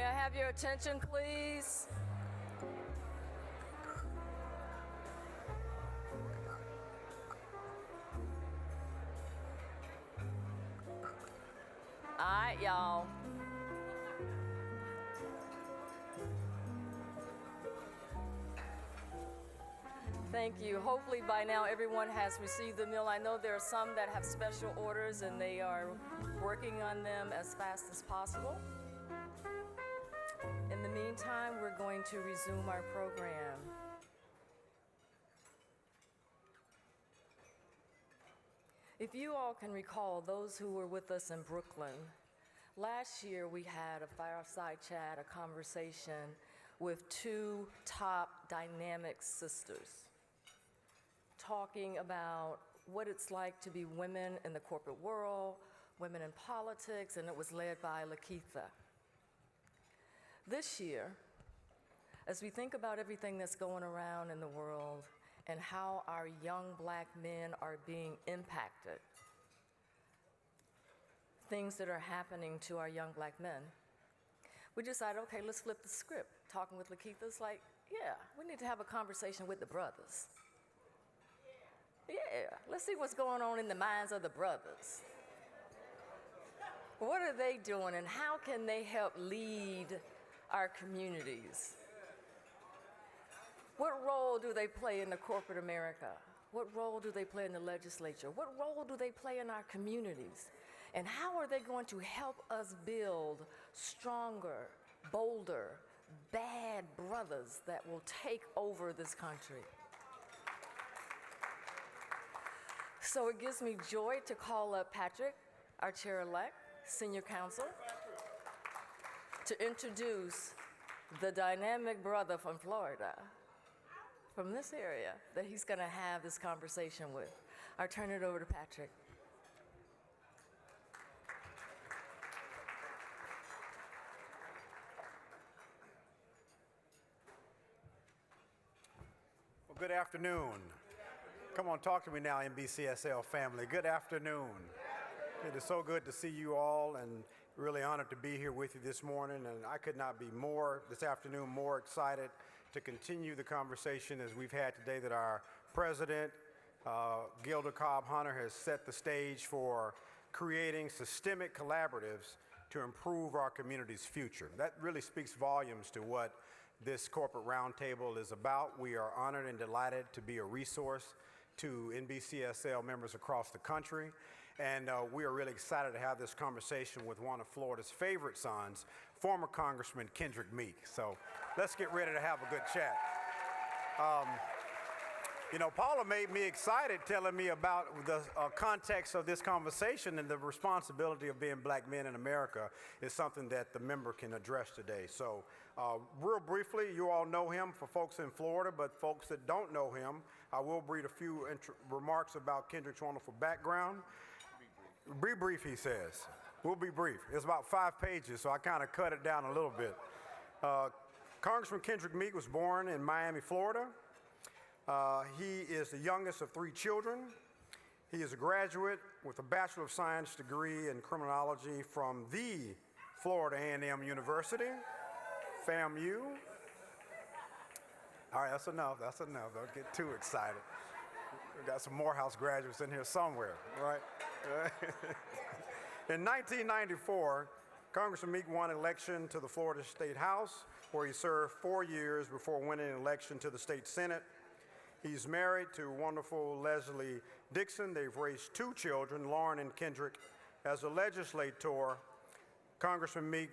May I have your attention, please? All right, y'all. Thank you. Hopefully by now everyone has received the meal. I know there are some that have special orders and they are working on them as fast as possible. In the meantime, we're going to resume our program. If you all can recall, those who were with us in Brooklyn, last year we had a fireside chat, a conversation with two top dynamic sisters, talking about what it's like to be women in the corporate world, women in politics, and it was led by Lakeitha. This year, as we think about everything that's going around in the world and how our young black men are being impacted, things that are happening to our young black men, we decided, okay, let's flip the script. Talking with Lakeitha, it's like, yeah, we need to have a conversation with the brothers. Yeah, let's see what's going on in the minds of the brothers. What are they doing and how can they help lead our communities? What role do they play in the corporate America? What role do they play in the legislature? What role do they play in our communities? And how are they going to help us build stronger, bolder, bad brothers that will take over this country? So it gives me joy to call up Patrick, our chair-elect, senior counsel, to introduce the dynamic brother from Florida, from this area, that he's going to have this conversation with. I'll turn it over to Patrick. Well, good afternoon. Come on, talk to me now, NBCSL family. Good afternoon. It is so good to see you all and really honored to be here with you this morning. And I could not be this afternoon, more excited to continue the conversation as we've had today that our president, Gilda Cobb-Hunter, has set the stage for creating systemic collaboratives to improve our community's future. That really speaks volumes to what this corporate roundtable is about. We are honored and delighted to be a resource to NBCSL members across the country. And we are really excited to have this conversation with one of Florida's favorite sons, former Congressman Kendrick Meek. So let's get ready to have a good chat. Paula made me excited telling me about the context of this conversation, and the responsibility of being black men in America is something that the member can address today. So real briefly, you all know him for folks in Florida, but folks that don't know him, I will read a few remarks about Kendrick's wonderful background. Be brief, he says. We'll be brief. It's about 5 pages, so I kind of cut it down a little bit. Congressman Kendrick Meek was born in Miami, Florida. He is the youngest of 3 children. He is a graduate with a Bachelor of Science degree in criminology from the Florida A&M University, FAMU. All right, that's enough. Don't get too excited. We've got some Morehouse graduates in here somewhere, right? In 1994, Congressman Meek won election to the Florida State House, where he served 4 years before winning an election to the State Senate. He's married to wonderful Leslie Dixon. They've raised 2 children, Lauren and Kendrick. As a legislator, Congressman Meek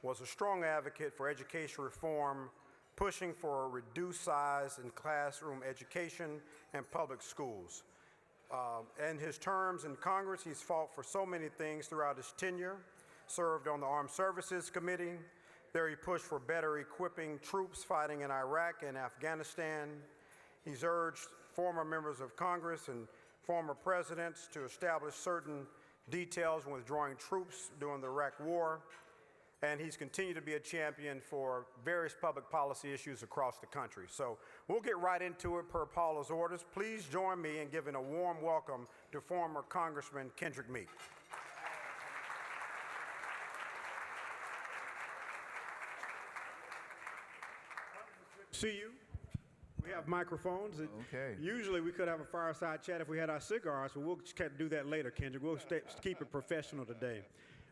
was a strong advocate for education reform, pushing for a reduced size in classroom education and public schools. In his terms in Congress, he's fought for so many things throughout his tenure, served on the Armed Services Committee. There he pushed for better equipping troops fighting in Iraq and Afghanistan. He's urged former members of Congress and former presidents to establish certain details when withdrawing troops during the Iraq War. And he's continued to be a champion for various public policy issues across the country. So we'll get right into it per Paula's orders. Please join me in giving a warm welcome to former Congressman Kendrick Meek. See you. We have microphones. Okay. Usually we could have a fireside chat if we had our cigars, but we'll do that later, Kendrick. We'll keep it professional today.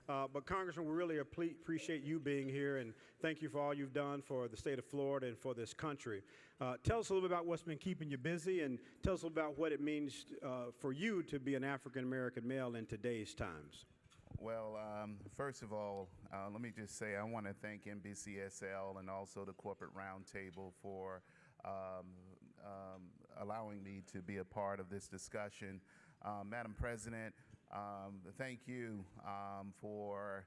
But Congressman, we really appreciate you being here, and thank you for all you've done for the state of Florida and for this country. Tell us a little bit about what's been keeping you busy, and tell us a little about what it means for you to be an African-American male in today's times. Well, first of all, let me just say I want to thank NBCSL and also the Corporate Roundtable for allowing me to be a part of this discussion. Madam President, thank you for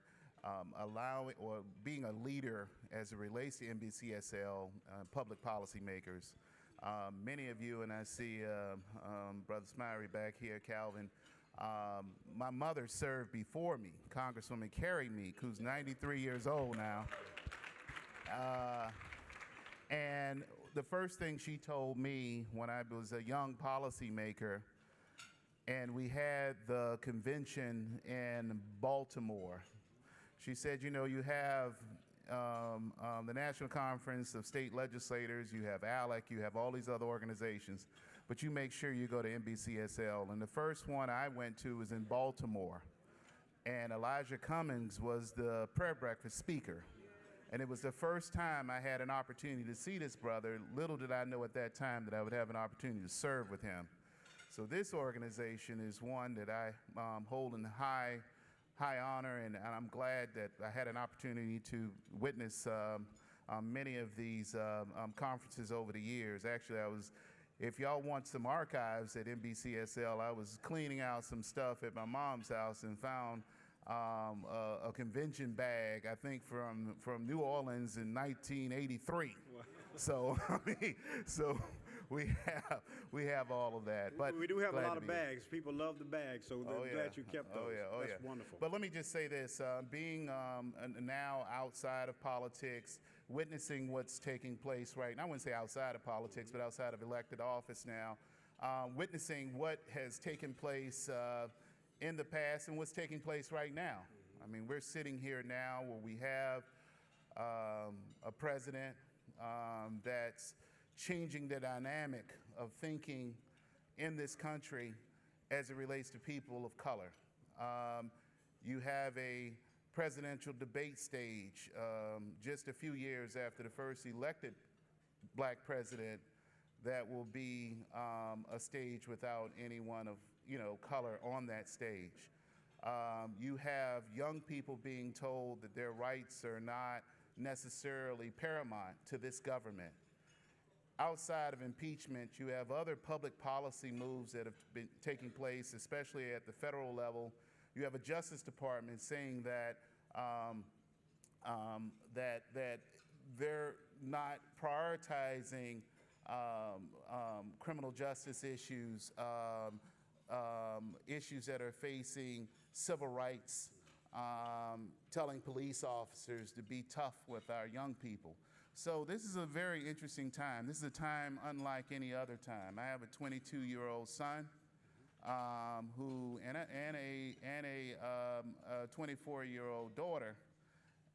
allowing or being a leader as it relates to NBCSL public policy makers. Many of you, and I see Brother Smiley back here, Calvin, my mother served before me, Congresswoman Carrie Meek, who's 93 years old now. And the first thing she told me when I was a young policymaker, and we had the convention in Baltimore, she said, you know, you have the National Conference of State Legislators, you have ALEC, you have all these other organizations, but you make sure you go to NBCSL. And the first one I went to was in Baltimore, and Elijah Cummings was the prayer breakfast speaker. And it was the first time I had an opportunity to see this brother. Little did I know at that time that I would have an opportunity to serve with him. So this organization is one that I hold in high honor, and I'm glad that I had an opportunity to witness many of these conferences over the years. Actually, if y'all want some archives at NBCSL, I was cleaning out some stuff at my mom's house and found a convention bag, I think from New Orleans in 1983. So I mean, so we have all of that. But we do have a lot of bags. People love the bags, so they're glad you kept those. That's wonderful. But let me just say this: being now outside of politics, witnessing what's taking place right now. I wouldn't say outside of politics, but outside of elected office now, witnessing what has taken place in the past and what's taking place right now. I mean, we're sitting here now where we have a president that's changing the dynamic of thinking in this country as it relates to people of color. You have a presidential debate stage just a few years after the first elected black president that will be a stage without anyone of color on that stage. You have young people being told that their rights are not necessarily paramount to this government. Outside of impeachment, you have other public policy moves that have been taking place, especially at the federal level. You have a Justice Department saying that that they're not prioritizing criminal justice issues, issues that are facing civil rights, telling police officers to be tough with our young people. So this is a very interesting time. This is a time unlike any other time. I have a 22-year-old son who and a 24-year-old daughter.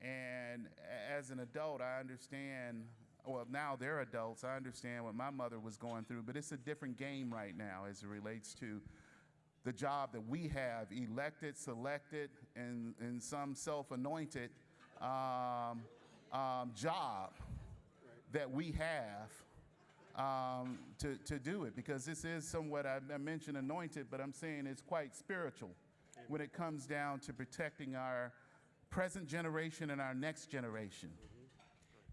And as an adult, I understand. Well, now they're adults. I understand what my mother was going through, but it's a different game right now as it relates to the job that we have, elected, selected, and some self-anointed job that we have to do it, because this is somewhat, I mentioned anointed, but I'm saying it's quite spiritual when it comes down to protecting our present generation and our next generation.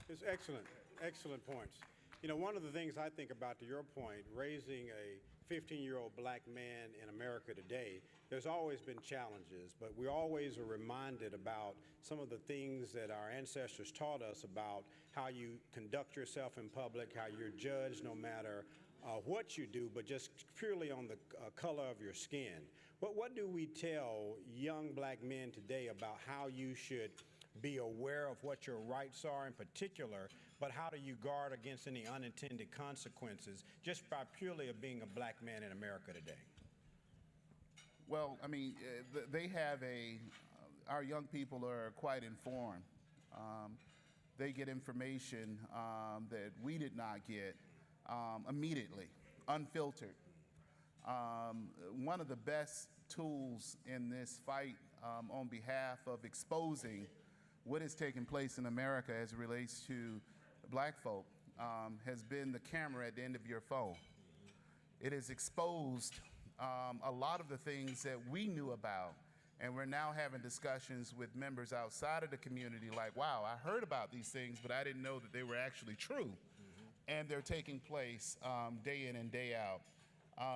It's excellent, excellent points. You know, one of the things I think about, to your point, raising a 15-year-old black man in America today, there's always been challenges, but we always are reminded about some of the things that our ancestors taught us about how you conduct yourself in public, how you're judged no matter what you do, but just purely on the color of your skin. What do we tell young black men today about how you should be aware of what your rights are in particular, but how do you guard against any unintended consequences just by purely of being a black man in America today? Well, I mean, they have our young people are quite informed. they get information that we did not get immediately, unfiltered. One of the best tools in this fight on behalf of exposing what is taking place in America as it relates to black folk has been the camera at the end of your phone. It has exposed a lot of the things that we knew about, and we're now having discussions with members outside of the community like, wow, I heard about these things, but I didn't know that they were actually true. And they're taking place day in and day out.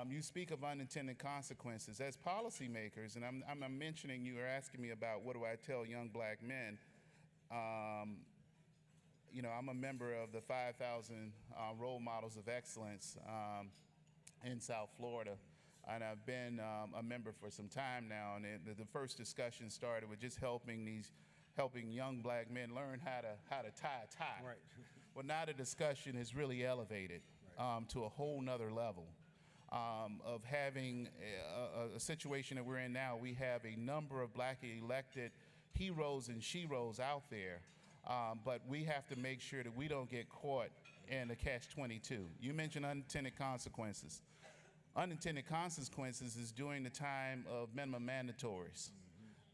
You speak of unintended consequences. As policymakers, and I'm mentioning, you are asking me about what do I tell young black men. You know, I'm a member of the 5,000 Role Models of Excellence in South Florida, and I've been a member for some time now. And the first discussion started with just helping young black men learn how to tie a tie. Right. Well, now the discussion is really elevated to a whole nother level of having a situation that we're in now. We have a number of black elected heroes and sheroes out there, but we have to make sure that we don't get caught in the catch-22. You mentioned unintended consequences. Unintended consequences is during the time of minimum mandatories.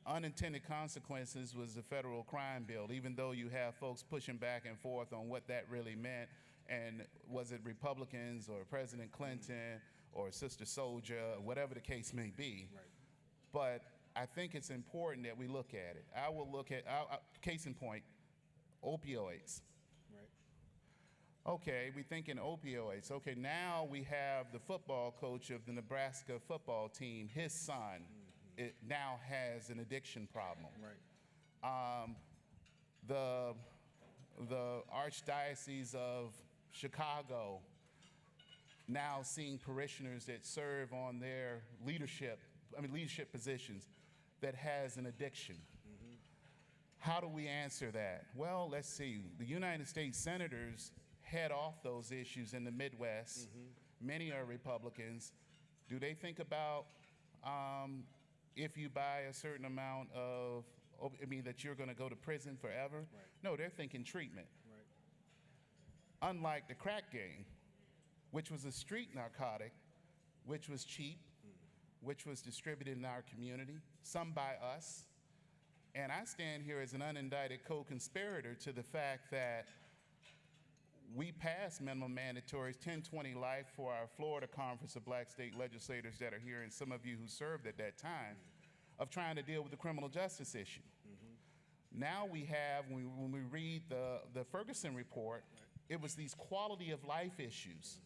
Unintended consequences was the federal crime bill, even though you have folks pushing back and forth on what that really meant, and was it Republicans or President Clinton or Sister Souljah, whatever the case may be. Right. But I think it's important that we look at it. I will look at, case in point, opioids. Right. Okay, we think in opioids. Okay, now we have the football coach of the Nebraska football team. His son it now has an addiction problem. Right. The Archdiocese of Chicago now seeing parishioners that serve on their leadership positions that has an addiction. How do we answer that? Well, let's see. The United States senators head off those issues in the Midwest. Many are Republicans. Do they think about if you buy a certain amount of, that you're going to go to prison forever? Right. No, they're thinking treatment. Right. Unlike the crack game, which was a street narcotic, which was cheap, which was distributed in our community, some by us. And I stand here as an unindicted co-conspirator to the fact that we passed minimum mandatories 10-20 life for our Florida Conference of Black State Legislators that are here, and some of you who served at that time, of trying to deal with the criminal justice issue. Now we have, when we read the Ferguson report, it was these quality of life issues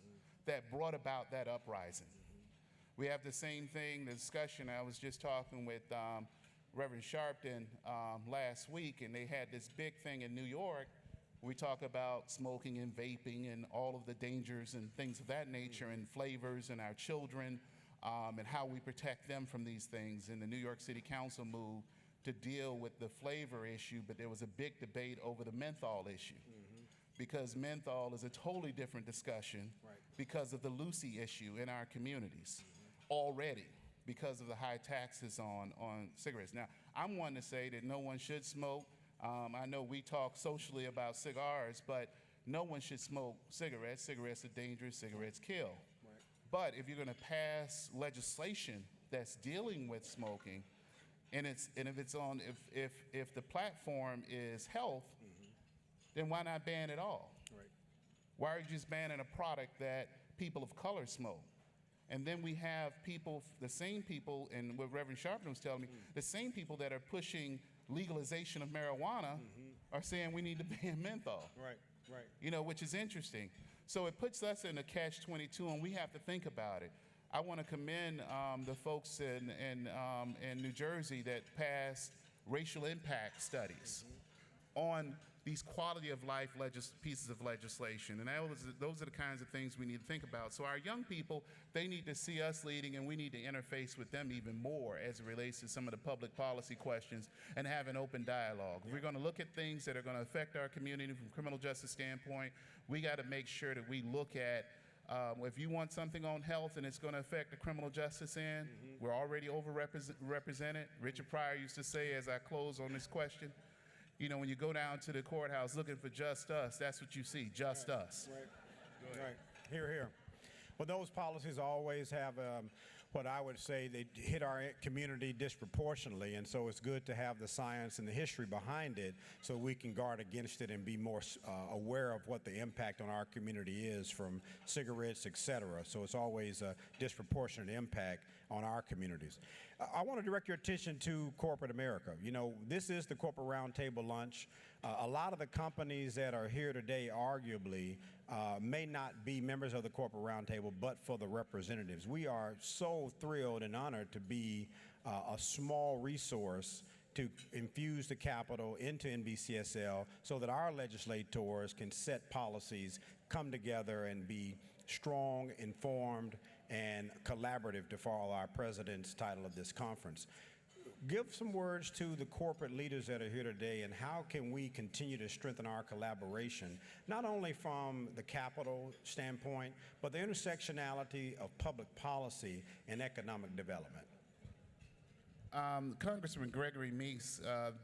that brought about that uprising. We have the same thing, the discussion. I was just talking with Reverend Sharpton last week, and they had this big thing in New York. We talk about smoking and vaping and all of the dangers and things of that nature, and flavors, and our children, and how we protect them from these things. And the New York City Council moved to deal with the flavor issue, but there was a big debate over the menthol issue. Because menthol is a totally different discussion because of the Lucy issue in our communities already, because of the high taxes on cigarettes. Now, I'm one to say that no one should smoke. I know we talk socially about cigars, but no one should smoke cigarettes. Cigarettes are dangerous, cigarettes kill. But if you're going to pass legislation that's dealing with smoking, and if the platform is health, then why not ban it all? Right. Why are you just banning a product that people of color smoke? And then we have people, the same people, and what Reverend Sharpton was telling me, the same people that are pushing legalization of marijuana are saying we need to ban menthol. Right. Right. You know, which is interesting. So it puts us in a catch-22, and we have to think about it. I want to commend the folks in New Jersey that passed racial impact studies on these quality of life pieces of legislation. And those are the kinds of things we need to think about. So our young people, they need to see us leading, and we need to interface with them even more as it relates to some of the public policy questions and have an open dialogue. If we're going to look at things that are going to affect our community from a criminal justice standpoint, we got to make sure that we look at if you want something on health and it's going to affect the criminal justice end, we're already overrepresented. Richard Pryor used to say, as I close on this question, You know, when you go down to the courthouse looking for just us, that's what you see, just us. Right. Here, here. Well, those policies always have what I would say they hit our community disproportionately, and so it's good to have the science and the history behind it so we can guard against it and be more aware of what the impact on our community is from cigarettes, et cetera. So it's always a disproportionate impact on our communities. I want to direct your attention to corporate America. You know, this is the Corporate Roundtable Lunch. A lot of the companies that are here today arguably may not be members of the Corporate Roundtable, but for the representatives. We are so thrilled and honored to be a small resource to infuse the capital into NBCSL so that our legislators can set policies, come together, and be strong, informed, and collaborative to follow our president's title of this conference. Give some words to the corporate leaders that are here today, and how can we continue to strengthen our collaboration, not only from the capital standpoint, but the intersectionality of public policy and economic development. Congressman Gregory Meeks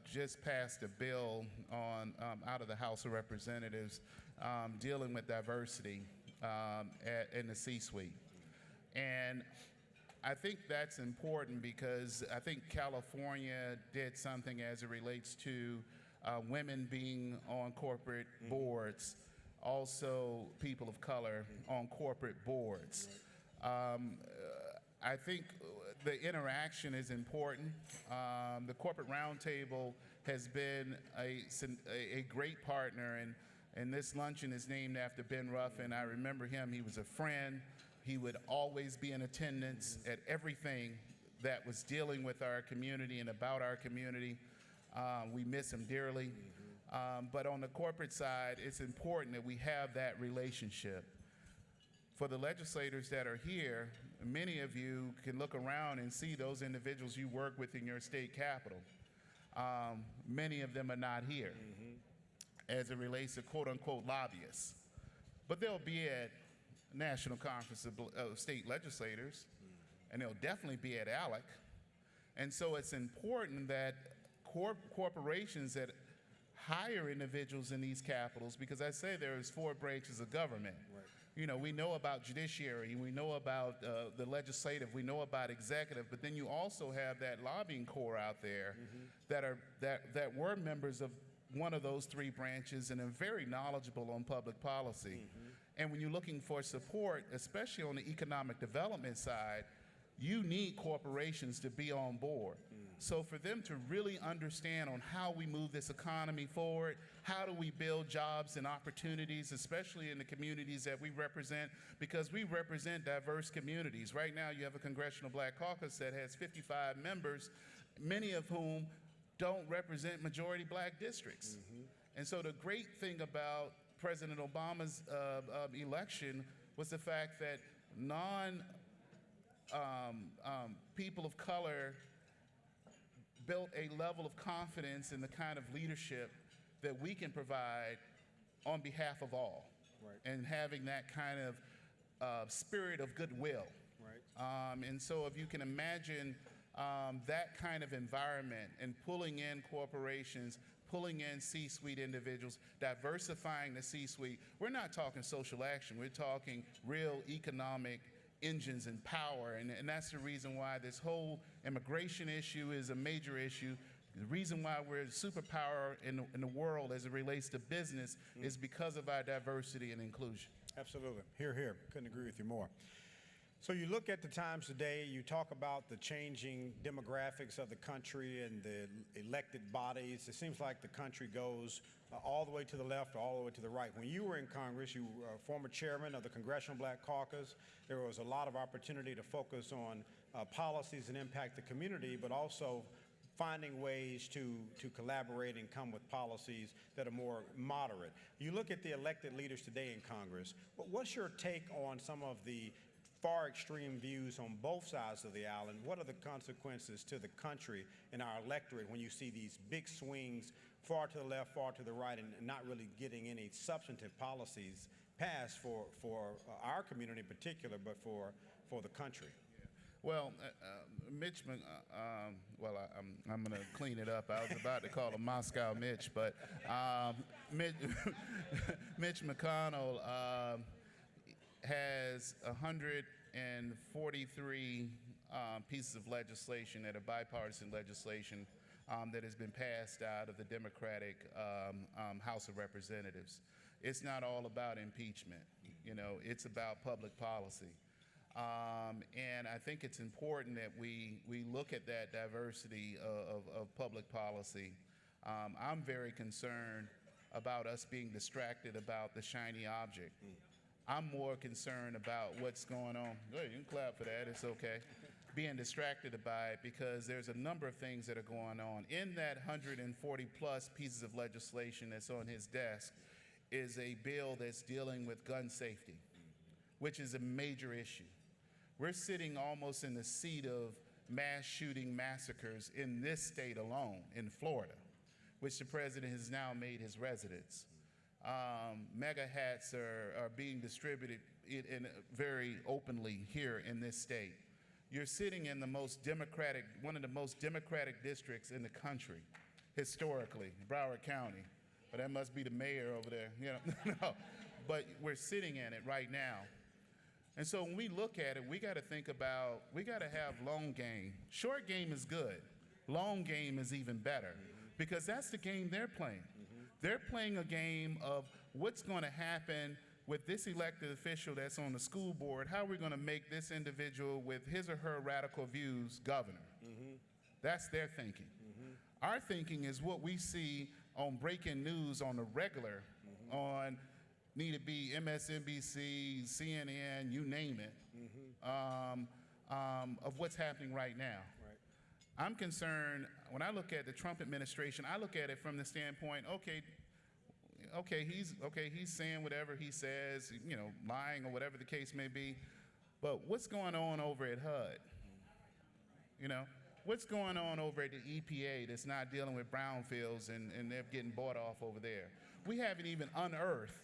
just passed a bill on out of the House of Representatives dealing with diversity in the C-suite. And I think that's important because I think California did something as it relates to women being on corporate boards, also people of color on corporate boards. I think the interaction is important. The Corporate Roundtable has been a great partner, and this luncheon is named after Ben Ruffin. I remember him. He was a friend. He would always be in attendance at everything that was dealing with our community and about our community. We miss him dearly. But on the corporate side, it's important that we have that relationship. For the legislators that are here, many of you can look around and see those individuals you work with in your state capital. Many of them are not here as it relates to quote-unquote lobbyists. But they'll be at National Conference of State Legislators, and they'll definitely be at ALEC. And so it's important that corporations that hire individuals in these capitals, because I say there's 4 branches of government. Right. You know, we know about judiciary, we know about the legislative, we know about executive, but then you also have that lobbying corps out there that were members of one of those 3 branches and are very knowledgeable on public policy. And when you're looking for support, especially on the economic development side, you need corporations to be on board. So for them to really understand on how we move this economy forward, how do we build jobs and opportunities, especially in the communities that we represent, because we represent diverse communities. Right now you have a Congressional Black Caucus that has 55 members, many of whom don't represent majority black districts. And so the great thing about President Obama's election was the fact that people of color built a level of confidence in the kind of leadership that we can provide on behalf of all, and having that kind of spirit of goodwill. And so if you can imagine that kind of environment and pulling in corporations, pulling in C-suite individuals, diversifying the C-suite. We're not talking social action. We're talking real economic engines and power. And that's the reason why this whole immigration issue is a major issue. The reason why we're a superpower in the world as it relates to business is because of our diversity and inclusion. Absolutely. Here, here. Couldn't agree with you more. So you look at the times today, you talk about the changing demographics of the country and the elected bodies. It seems like the country goes all the way to the left or all the way to the right. When you were in Congress, you were a former chairman of the Congressional Black Caucus. There was a lot of opportunity to focus on policies that impact the community, but also finding ways to collaborate and come with policies that are more moderate. You look at the elected leaders today in Congress, what's your take on some of the far extreme views on both sides of the aisle, and what are the consequences to the country and our electorate when you see these big swings far to the left, far to the right, and not really getting any substantive policies passed for our community in particular, but for the country? Well, I'm going to clean it up. I was about to call him Moscow Mitch, but Mitch, Mitch McConnell has 143 pieces of legislation that are bipartisan legislation that has been passed out of the Democratic House of Representatives. It's not all about impeachment. You know, it's about public policy. And I think it's important that we look at that diversity of public policy. I'm very concerned about us being distracted about the shiny object. I'm more concerned about what's going on. Go ahead, you can clap for that, it's okay. Being distracted by it because there's a number of things that are going on. In that 140 plus pieces of legislation that's on his desk is a bill that's dealing with gun safety, which is a major issue. We're sitting almost in the seat of mass shooting massacres in this state alone, in Florida, which the president has now made his residence. Mega hats are being distributed very openly here in this state. You're sitting in the most democratic, one of the most democratic districts in the country, historically, Broward County. But that must be the mayor over there, you know. No, but we're sitting in it right now. And so when we look at it, we got to think about, we got to have long game. Short game is good. Long game is even better because that's the game they're playing. They're playing a game of what's going to happen with this elected official that's on the school board. How are we going to make this individual with his or her radical views governor? That's their thinking. Our thinking is what we see on breaking news on the regular, on need to be MSNBC, CNN, you name it, of what's happening right now. I'm concerned, when I look at the Trump administration, I look at it from the standpoint, he's saying whatever he says, you know, lying or whatever the case may be, but what's going on over at HUD? You know, what's going on over at the EPA that's not dealing with brownfields and they're getting bought off over there? We haven't even unearthed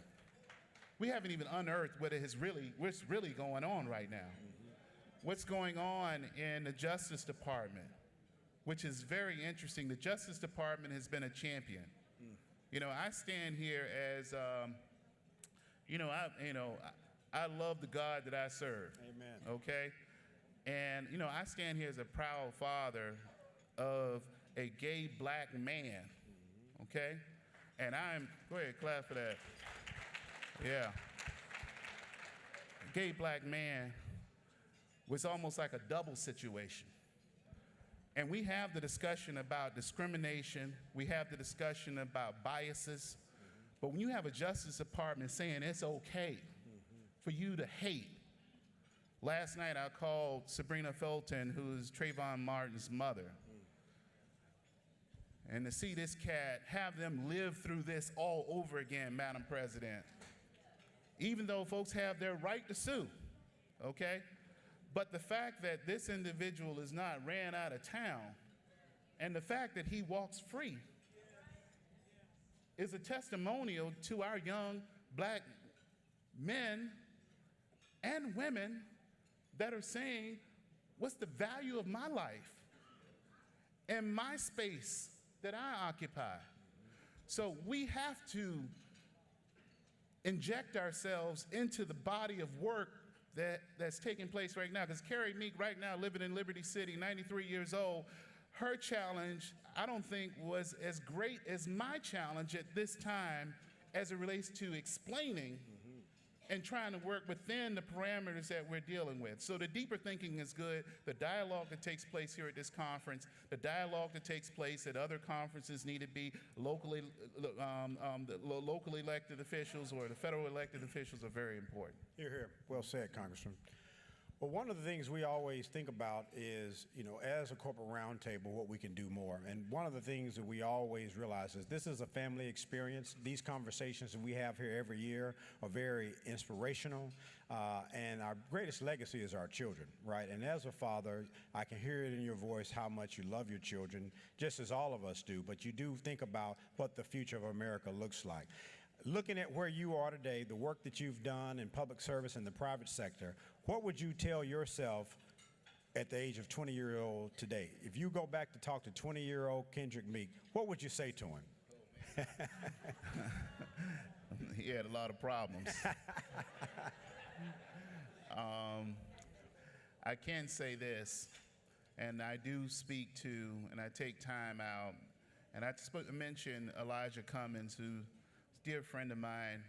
what's really going on right now. What's going on in the Justice Department, which is very interesting. The Justice Department has been a champion. You know, I stand here as, I love the God that I serve. Amen. Okay? And, you know, I stand here as a proud father of a gay black man. Okay? And go ahead, clap for that. Yeah. A gay black man was almost like a double situation. And we have the discussion about discrimination, we have the discussion about biases, but when you have a Justice Department saying it's okay for you to hate. Last night I called Sabrina Felton, who is Trayvon Martin's mother, and to see this cat, have them live through this all over again, Madam President, even though folks have their right to sue, okay? But the fact that this individual is not ran out of town, and the fact that he walks free is a testimonial to our young black men and women that are saying, what's the value of my life and my space that I occupy? So we have to inject ourselves into the body of work that's taking place right now. Because Carrie Meek right now living in Liberty City, 93 years old, her challenge, I don't think was as great as my challenge at this time as it relates to explaining and trying to work within the parameters that we're dealing with. So the deeper thinking is good. The dialogue that takes place here at this conference, the dialogue that takes place at other conferences need to be locally elected officials or the federal elected officials are very important. Hear, hear. Well said, Congressman. Well, one of the things we always think about is, you know, as a corporate roundtable, what we can do more. And one of the things that we always realize is this is a family experience. These conversations that we have here every year are very inspirational. And our greatest legacy is our children, right? And as a father, I can hear it in your voice how much you love your children, just as all of us do. But you do think about what the future of America looks like. Looking at where you are today, the work that you've done in public service in the private sector, what would you tell yourself at the age of 20-year-old today. If you go back to talk to 20-year-old Kendrick Meek, what would you say to him? He had a lot of problems. I can say this, and I do speak to, and I take time out, and I mention Elijah Cummings, who's a dear friend of mine.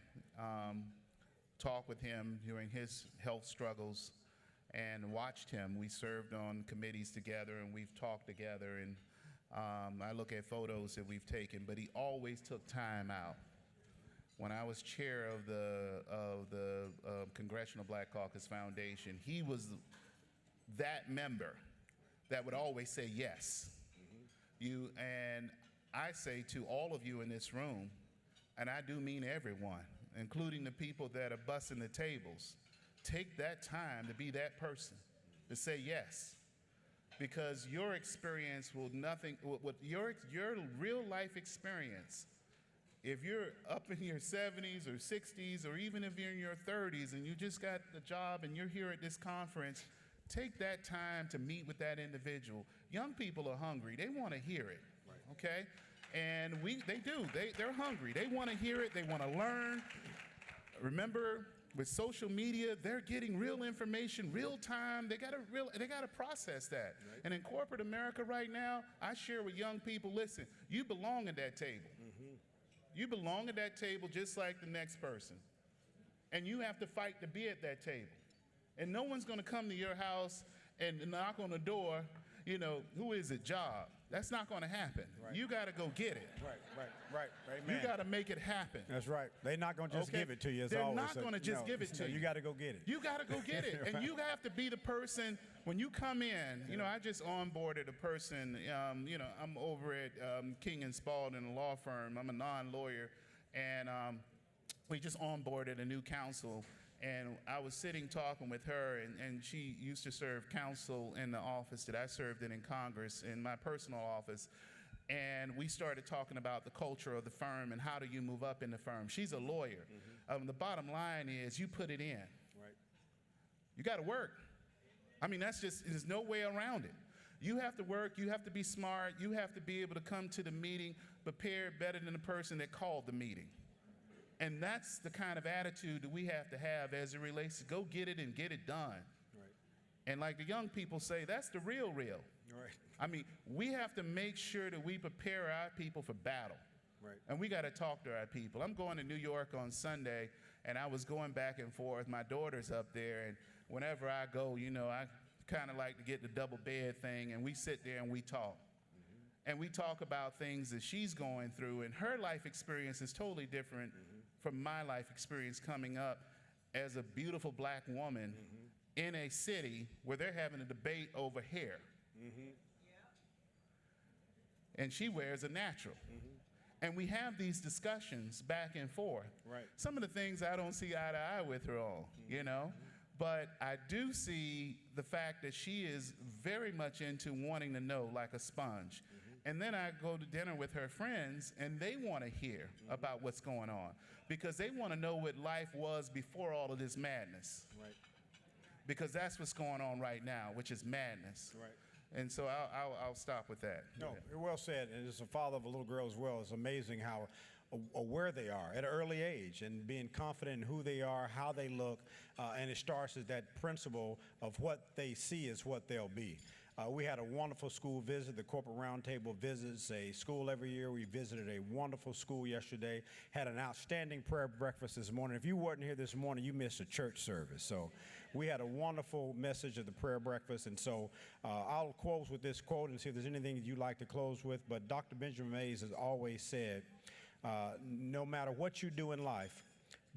Talked with him during his health struggles and watched him. We served on committees together, and we've talked together, and I look at photos that we've taken, but he always took time out. When I was chair of the Congressional Black Caucus Foundation, he was that member that would always say yes. And I say to all of you in this room, and I do mean everyone, including the people that are busting the tables, take that time to be that person, to say yes. Because your experience will your real life experience, if you're up in your 70s or 60s, or even if you're in your 30s and you just got a job and you're here at this conference, take that time to meet with that individual. Young people are hungry. They want to hear it, okay? And they're hungry. They want to hear it. They want to learn. Remember, with social media, they're getting real information, real time. They got to process that. Right. And in corporate America right now, I share with young people, listen, you belong at that table. Mm-hmm. You belong at that table just like the next person. And you have to fight to be at that table. And no one's going to come to your house and knock on the door, who is it, job? That's not going to happen. Right. You got to go get it. Right, man. You got to make it happen. That's right. They're not going to just give it to you. They're not going to just give it to you. You got to go get it. You got to go get it. And you have to be the person, when you come in, I just onboarded a person, I'm over at King & Spalding, a law firm. I'm a non-lawyer. And we just onboarded a new counsel. And I was sitting talking with her, and she used to serve counsel in the office that I served in Congress, in my personal office. And we started talking about the culture of the firm and how do you move up in the firm. She's a lawyer. Mm-hmm. The bottom line is you put it in. Right. You got to work. I mean, there's no way around it. You have to work. You have to be smart. You have to be able to come to the meeting prepared better than the person that called the meeting. And that's the kind of attitude that we have to have as it relates to go get it and get it done. Right. And like the young people say, that's the real. Right. I mean, we have to make sure that we prepare our people for battle. Right. And we got to talk to our people. I'm going to New York on Sunday, and I was going back and forth. My daughter's up there, and whenever I go, I kind of like to get the double bed thing, and we sit there and we talk. Mm-hmm. And we talk about things that she's going through, and her life experience is totally different from my life experience coming up as a beautiful black woman in a city where they're having a debate over hair. Mm-hmm. And she wears a natural. Mm-hmm. And we have these discussions back and forth. Right. Some of the things I don't see eye to eye with her on, But I do see the fact that she is very much into wanting to know, like a sponge. Mm-hmm. And then I go to dinner with her friends, and they want to hear about what's going on, because they want to know what life was before all of this madness. Right. Because that's what's going on right now, which is madness. Right. And so I'll stop with that. No, you're well said. And as a father of a little girl as well, it's amazing how aware they are at an early age and being confident in who they are, how they look, and it starts as that principle of what they see is what they'll be. We had a wonderful school visit. The Corporate Roundtable visits a school every year. We visited a wonderful school yesterday, had an outstanding prayer breakfast this morning. If you weren't here this morning, you missed a church service. So we had a wonderful message of the prayer breakfast. And so I'll close with this quote and see if there's anything that you'd like to close with. But Dr. Benjamin Mays has always said, no matter what you do in life,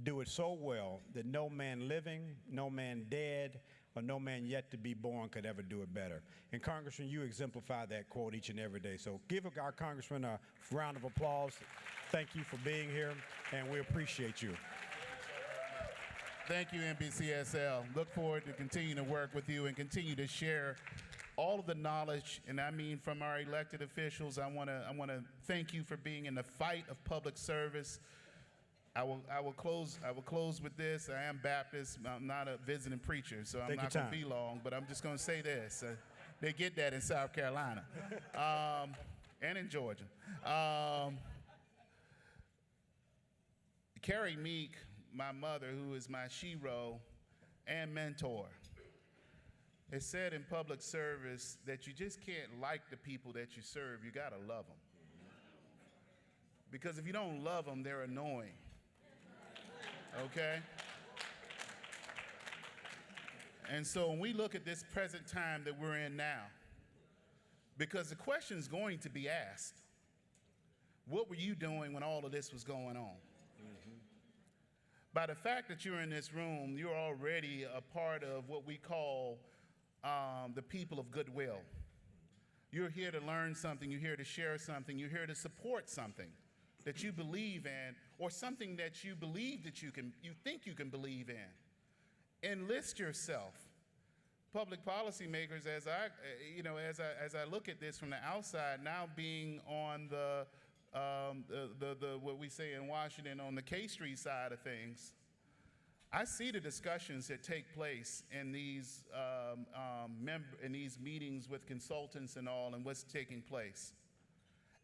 do it so well that no man living, no man dead, or no man yet to be born could ever do it better. And Congressman, you exemplify that quote each and every day. So give our Congressman a round of applause. Thank you for being here, and we appreciate you. Thank you, NBCSL. Look forward to continuing to work with you and continue to share all of the knowledge, and I mean from our elected officials. I want to thank you for being in the fight of public service. I will close with this. I am Baptist. I'm not a visiting preacher, so I'm Take not your going to time. be long. But I'm just going to say this: they get that in South Carolina, and in Georgia. Carrie Meek, my mother, who is my shero and mentor, has said in public service that you just can't like the people that you serve. You got to love them. Because if you don't love them, they're annoying. Okay? And so when we look at this present time that we're in now, because the question is going to be asked, what were you doing when all of this was going on? By the fact that you're in this room, you're already a part of what we call the people of goodwill. You're here to learn something, you're here to share something, you're here to support something that you believe in, or something that you believe that you think you can believe in. Enlist yourself. Public policy makers, as I look at this from the outside, now being on the what we say in Washington, on the K Street side of things, I see the discussions that take place in these meetings with consultants and all, and what's taking place.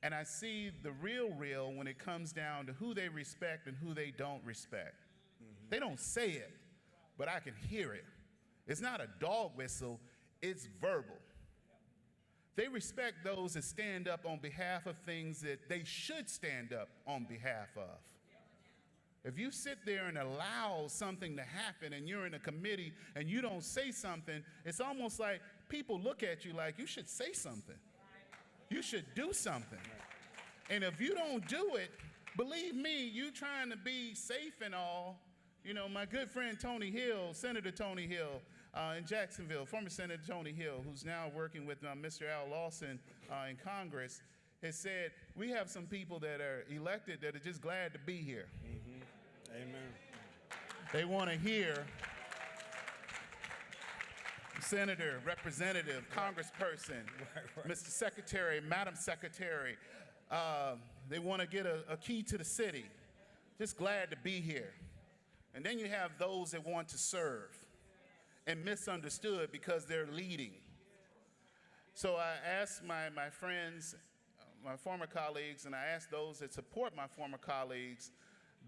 And I see the real when it comes down to who they respect and who they don't respect. They don't say it, but I can hear it. It's not a dog whistle, it's verbal. They respect those that stand up on behalf of things that they should stand up on behalf of. If you sit there and allow something to happen and you're in a committee and you don't say something, it's almost like people look at you like you should say something. You should do something. And if you don't do it, believe me, you trying to be safe and all. You know, my good friend Tony Hill, Senator Tony Hill in Jacksonville, former Senator Tony Hill, who's now working with Mr. Al Lawson in Congress, has said, we have some people that are elected that are just glad to be here. Amen. They want to hear Senator, Representative, Congressperson, Mr. Secretary, Madam Secretary. They want to get a key to the city. Just glad to be here. And then you have those that want to serve and misunderstood because they're leading. So I asked my friends, my former colleagues, and I asked those that support my former colleagues,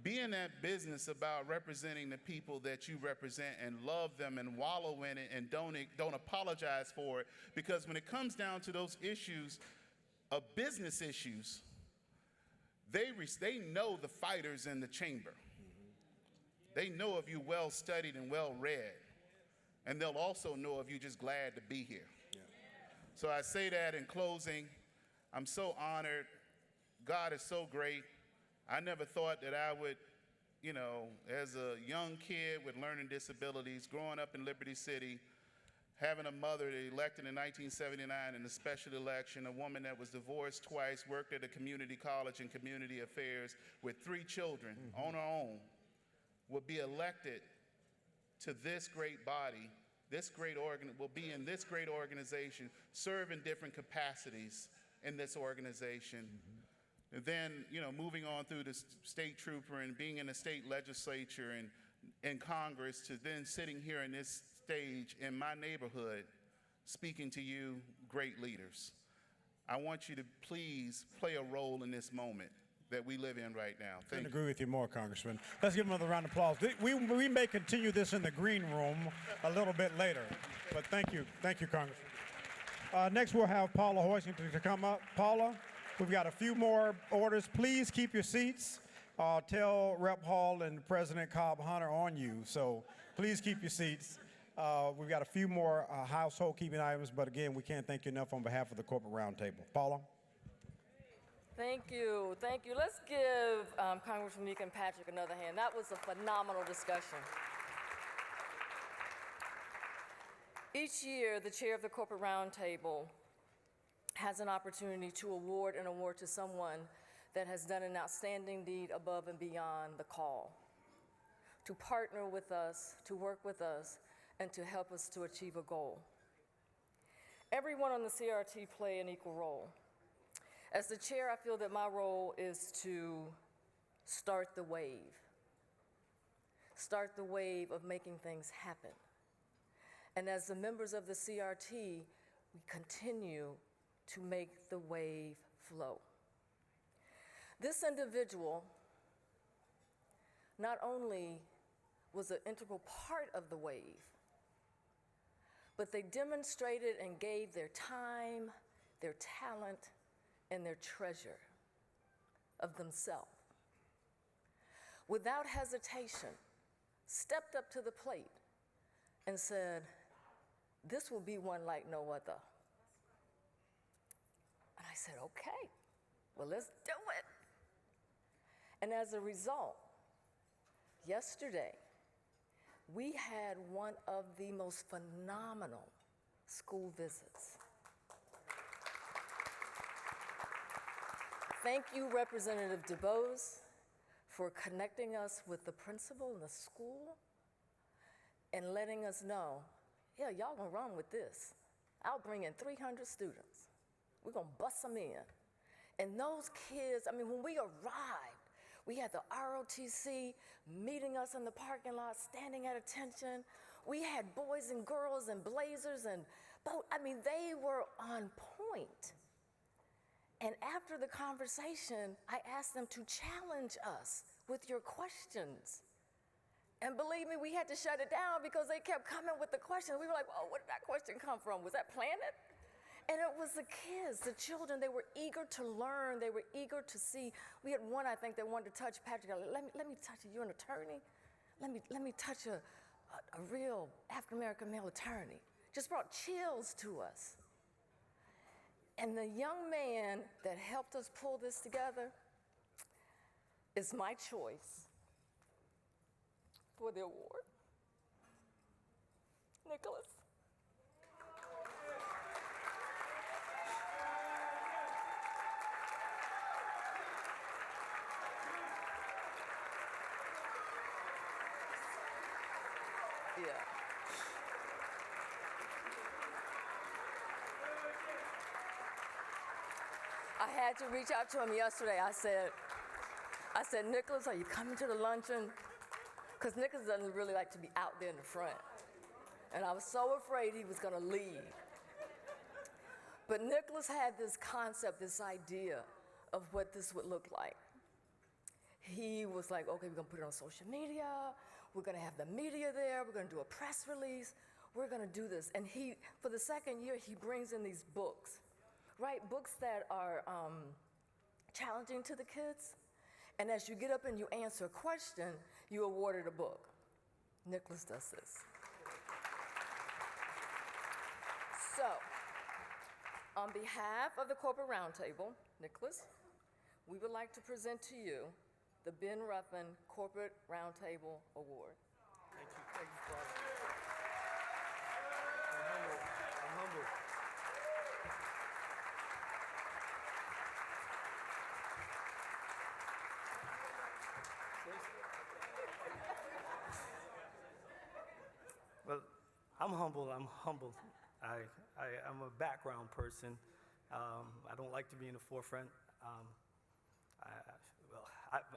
be in that business about representing the people that you represent and love them and wallow in it and don't apologize for it. Because when it comes down to those issues of business issues, they know the fighters in the chamber. They know if you're well studied and well read. And they'll also know if you're just glad to be here. Yeah. So I say that in closing. I'm so honored. God is so great. I never thought that I would, you know, as a young kid with learning disabilities, growing up in Liberty City, having a mother elected in 1979 in a special election, a woman that was divorced twice, worked at a community college in community affairs with 3 children on her own, would be elected to this great body, will be in this great organization, serve in different capacities in this organization. And then, you know, moving on through the state trooper and being in the state legislature and in Congress, to then sitting here in this stage in my neighborhood, speaking to you, great leaders. I want you to please play a role in this moment that we live in right now. I couldn't agree with you more, Congressman. Let's give him another round of applause. We may continue this in the green room a little bit later, but thank you, Congressman. Next, we'll have Paula Hoisington to come up. Paula, we've got a few more orders. Please keep your seats. Tell Rep. Hall and President Cobb Hunter on you, so please keep your seats. We've got a few more household keeping items, but again, we can't thank you enough on behalf of the Corporate Roundtable. Paula? Thank you. Let's give Congressman Meek and Patrick another hand. That was a phenomenal discussion. Each year, the chair of the Corporate Roundtable has an opportunity to award an award to someone that has done an outstanding deed above and beyond the call, to partner with us, to work with us, and to help us to achieve a goal. Everyone on the CRT play an equal role. As the chair, I feel that my role is to start the wave, start the wave of making things happen. And as the members of the CRT, we continue to make the wave flow. This individual not only was an integral part of the wave, but they demonstrated and gave their time, their talent, and their treasure of themselves. Without hesitation, stepped up to the plate and said, "This will be one like no other." And I said, "Okay, well, let's do it." And as a result, yesterday, we had one of the most phenomenal school visits. Thank you, Representative DuBose, for connecting us with the principal in the school and letting us know, yeah, y'all gonna run with this. I'll bring in 300 students. We're gonna bust them in. And those kids, I mean, when we arrived, we had the ROTC meeting us in the parking lot, standing at attention. We had boys and girls in blazers and I mean, they were on point. And after the conversation, I asked them to challenge us with your questions. And believe me, we had to shut it down because they kept coming with the questions. We were like, oh, where did that question come from? Was that planted? And it was the kids, the children. They were eager to learn. They were eager to see. We had one, I think, that wanted to touch Patrick. Let me touch you. You're an attorney? Let me touch a real African-American male attorney. Just brought chills to us. And the young man that helped us pull this together is my choice for the award. Nicholas. Yeah. I had to reach out to him yesterday. I said, Nicholas, are you coming to the luncheon? Because Nicholas doesn't really like to be out there in the front. And I was so afraid he was gonna leave. But Nicholas had this concept, this idea of what this would look like. He was like, okay, we're gonna put it on social media. We're gonna have the media there. We're gonna do a press release. We're gonna do this. And he, for the second year, he brings in these books, right? Books that are challenging to the kids. And as you get up and you answer a question, you awarded a book. Nicholas does this. So, on behalf of the Corporate Roundtable, Nicholas, we would like to present to you the Ben Ruffin Corporate Roundtable Award. Thank you, Father. I'm humbled. Well, I'm humbled. I'm a background person. I don't like to be in the forefront.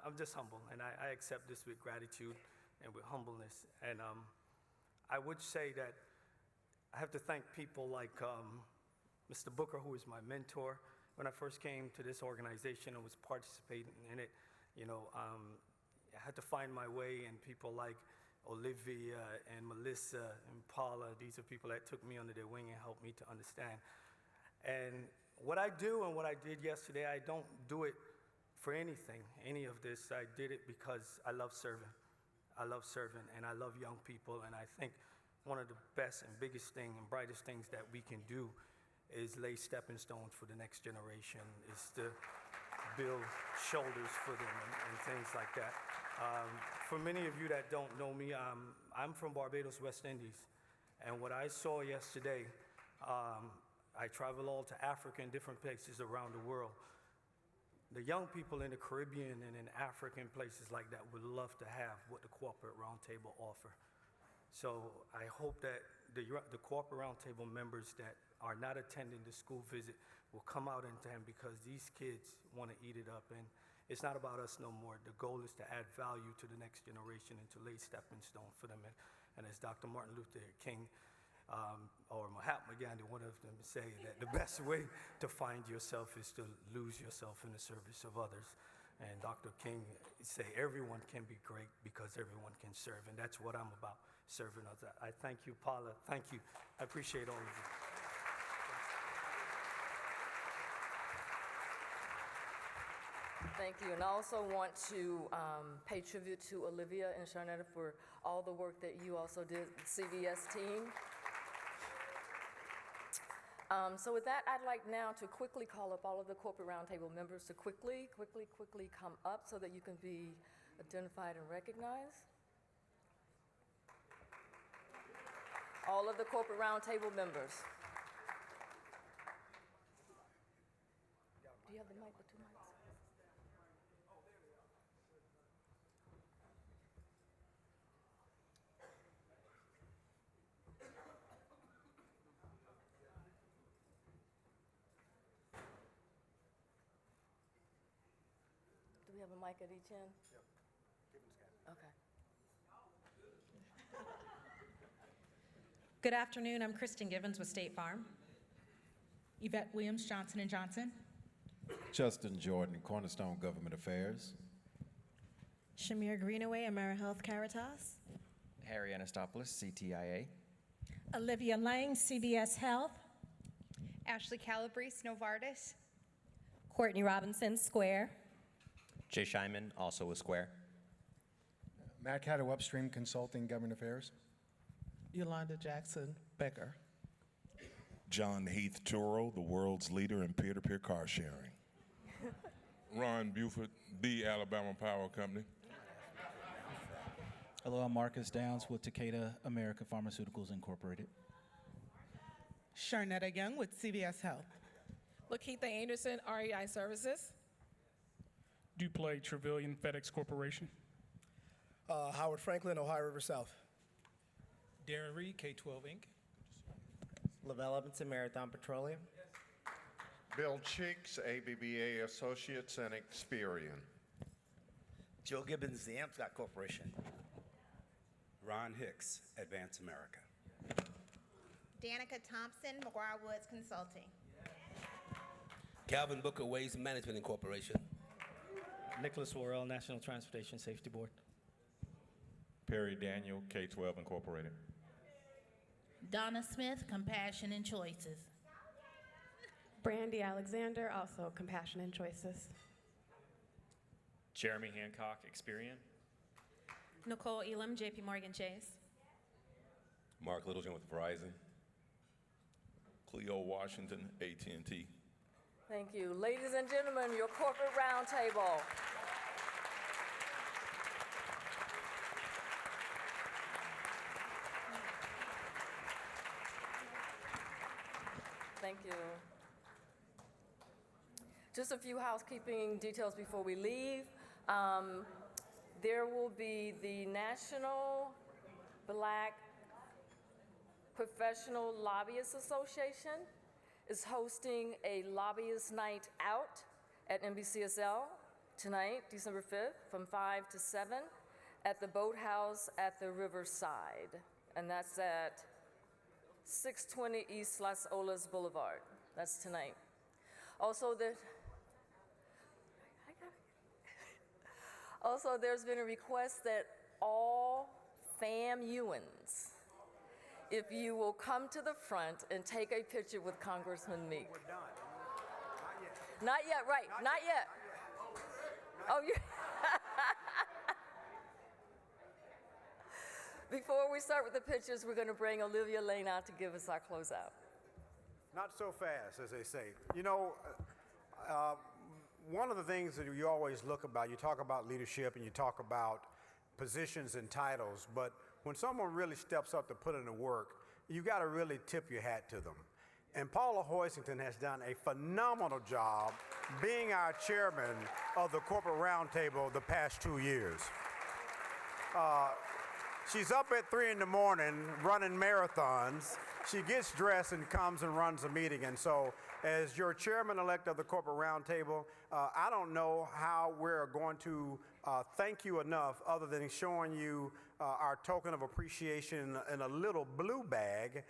I'm just humble, and I accept this with gratitude and with humbleness. And I would say that I have to thank people like Mr. Booker, who is my mentor. When I first came to this organization and was participating in it, I had to find my way, and people like Olivia and Melissa and Paula, these are people that took me under their wing and helped me to understand. And what I do and what I did yesterday, I don't do it for anything, any of this. I did it because I love serving. I love serving, and I love young people, and I think one of the best and biggest thing and brightest things that we can do is lay stepping stones for the next generation, is to build shoulders for them and things like that. For many of you that don't know me, I'm from Barbados, West Indies, and what I saw yesterday, I travel all to Africa and different places around the world. The young people in the Caribbean and in African places like that would love to have what the Corporate Roundtable offer. So I hope that the Corporate Roundtable members that are not attending the school visit will come out in time, because these kids want to eat it up. It's not about us no more. The goal is to add value to the next generation and to lay stepping stone for them. And as Dr. Martin Luther King or Mahatma Gandhi, one of them say that the best way to find yourself is to lose yourself in the service of others. And Dr. King say everyone can be great because everyone can serve, and that's what I'm about, serving others. I thank you, Paula. Thank you. I appreciate all of you. Thank you. And I also want to pay tribute to Olivia and Sharnetta for all the work that you also did, the CVS team. So with that, I'd like now to quickly call up all of the corporate roundtable members to quickly come up so that you can be identified and recognized. All of the corporate roundtable members. Do you have the mic with 2 mics? Do we have a mic at each end? Yep. Okay. Good afternoon. I'm Kristen Givens with State Farm. Yvette Williams, Johnson & Johnson. Justin Jordan, Cornerstone Government Affairs. Shamir Greenaway, AmeriHealth Caritas. Harry Anastopoulos, CTIA. Olivia Lang, CVS Health. Ashley Calabrese, Novartis. Courtney Robinson, Square. Jay Scheinman, also with Square. Matt Caddo, Upstream Consulting, Government Affairs. Yolanda Jackson, Becker. John Heath Turo, the world's leader in peer-to-peer car sharing. Ron Buford, the Alabama Power Company. Hello, I'm Marcus Downs with Takeda American Pharmaceuticals Incorporated. Sharnetta Young with CVS Health. Lakeitha Anderson, REI Services. Duplay Trevelyan FedEx Corporation. Howard Franklin, Ohio River South. Darren Reed, K-12 Inc. Lavelle Evanson, Marathon Petroleum. Bill Cheeks, ABBA Associates and Experian. Joe Gibbons, the Amscott Corporation. Ron Hicks, Advance America. Danica Thompson, McGuire Woods Consulting. Calvin Booker, Waste Management Incorporation. Nicholas Worrell, National Transportation Safety Board. Perry Daniel, K-12 Incorporated. Donna Smith, Compassion and Choices. Brandy Alexander, also Compassion and Choices. Jeremy Hancock, Experian. Nicole Elam, JP Morgan Chase. Mark Littlejohn with Verizon. Cleo Washington, AT&T. Thank you. Ladies and gentlemen, your corporate roundtable. Thank you. Just a few housekeeping details before we leave. There will be the National Black Professional Lobbyists Association is hosting a lobbyist night out at NBCSL tonight, December 5th, from 5 to 7 at the Boathouse at the Riverside. And that's at 620 East Las Olas Boulevard. That's tonight. Also, there's been a request that all FAMUans, if you will come to the front and take a picture with Congressman Meek. We're done. Not yet, right, not yet. Oh, you. Before we start with the pictures, we're going to bring Olivia Lane out to give us our closeout. Not so fast, as they say. You know, one of the things that you always look about, you talk about leadership and you talk about positions and titles, but when someone really steps up to put in the work, you got to really tip your hat to them. And Paula Hoisington has done a phenomenal job being our chairman of the Corporate Roundtable the past 2 years. She's up at 3 in the morning running marathons. She gets dressed and comes and runs a meeting. And so, as your chairman-elect of the Corporate Roundtable, I don't know how we're going to thank you enough other than showing you our token of appreciation in a little blue bag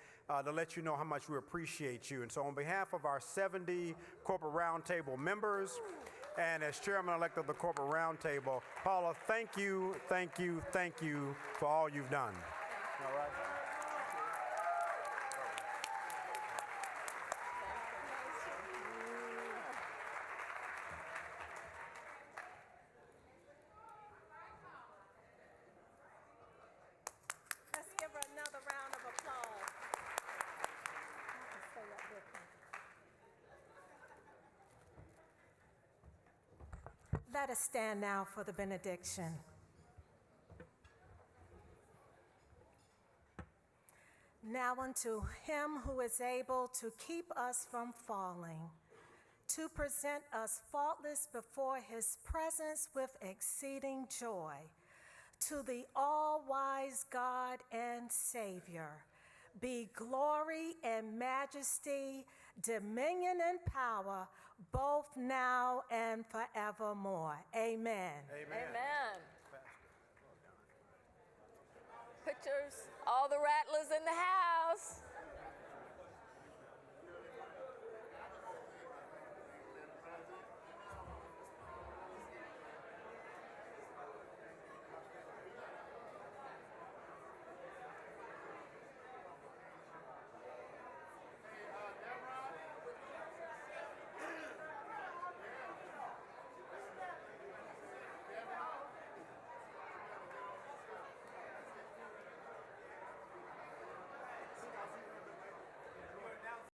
to let you know how much we appreciate you. And so on behalf of our 70 Corporate Roundtable members, and as chairman-elect of the Corporate Roundtable, Paula, thank you, thank you, thank you for all you've done. All right. Let's give her another round of applause. Let us stand now for the benediction. Now unto him who is able to keep us from falling, to present us faultless before his presence with exceeding joy, to the all-wise God and Savior, be glory and majesty, dominion and power, both now and forevermore. Amen. Amen. Pictures, all the rattlers in the house.